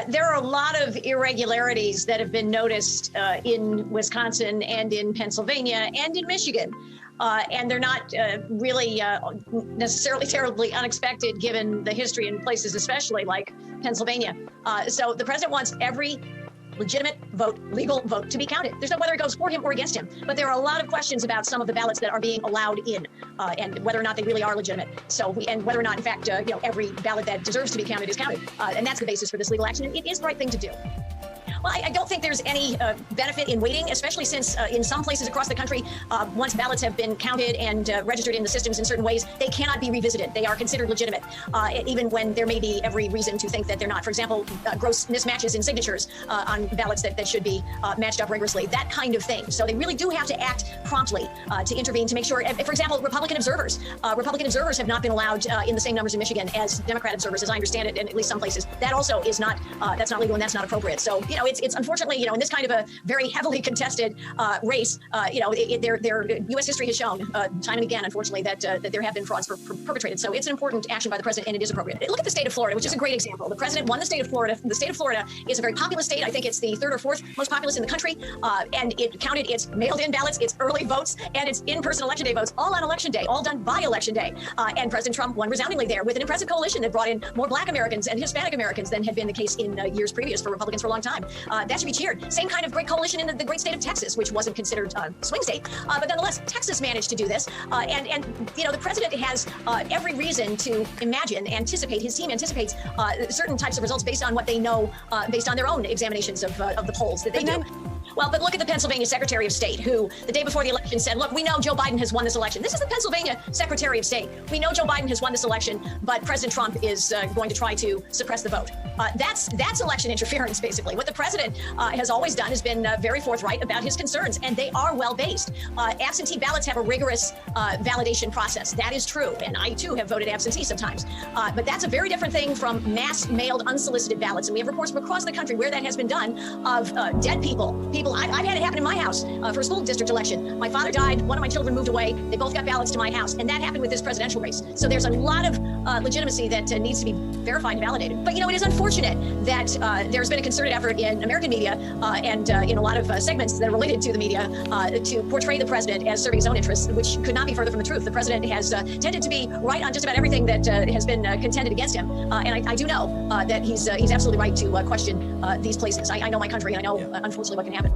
There are a lot of irregularities that have been noticed in Wisconsin and in Pennsylvania and in Michigan. And they're not really necessarily terribly unexpected given the history in places, especially like Pennsylvania. So the president wants every legitimate vote, legal vote to be counted. There's no whether it goes for him or against him. But there are a lot of questions about some of the ballots that are being allowed in and whether or not they really are legitimate. So and whether or not, in fact, every ballot that deserves to be counted is counted. And that's the basis for this legal action. It is the right thing to do. Well, I don't think there's any benefit in waiting, especially since in some places across the country, once ballots have been counted and registered in the systems in certain ways, they cannot be revisited. They are considered legitimate, even when there may be every reason to think that they're not. For example, gross mismatches in signatures on ballots that should be matched up rigorously, that kind of thing. So they really do have to act promptly to intervene to make sure, for example, Republican observers have not been allowed in the same numbers in Michigan as Democrat observers, as I understand it, in at least some places. That also is not, that's not legal and that's not appropriate. So, it's unfortunately, in this kind of a very heavily contested race, U.S. history has shown time and again, unfortunately, that there have been frauds perpetrated. So it's an important action by the president, and it is appropriate. Look at the state of Florida, which is a great example. The president won the state of Florida. The state of Florida is a very populous state. I think it's the third or fourth most populous in the country, and it counted its mailed-in ballots, its early votes, and its in-person election day votes, all on election day, all done by election day. And President Trump won resoundingly there with an impressive coalition that brought in more Black Americans and Hispanic Americans than had been the case in years previous for Republicans for a long time. That should be cheered. Same kind of great coalition in the great state of Texas, which wasn't considered a swing state, but nonetheless, Texas managed to do this. And the president has every reason to anticipate, his team anticipates certain types of results based on what they know, based on their own examinations of the polls that they do. Well, but look at the Pennsylvania Secretary of State, who the day before the election said, look, we know Joe Biden has won this election. This is the Pennsylvania Secretary of State. We know Joe Biden has won this election, but President Trump is going to try to suppress the vote. That's election interference, basically. What the president has always done has been very forthright about his concerns, and they are well-based. Absentee ballots have a rigorous validation process. That is true, and I, too, have voted absentee sometimes. But that's a very different thing from mass-mailed unsolicited ballots, and we have reports from across the country where that has been done of dead people. I've had it happen in my house for a school district election. My father died, one of my children moved away, they both got ballots to my house, and that happened with this presidential race. So there's a lot of legitimacy that needs to be verified and validated. But, it is unfortunate that there's been a concerted effort in American media and in a lot of segments that are related to the media to portray the president as serving his own interests, which could not be further from the truth. The president has tended to be right on just about everything that has been contended against him. And I do know that he's absolutely right to question these places. I know my country, and I know, unfortunately, what can happen.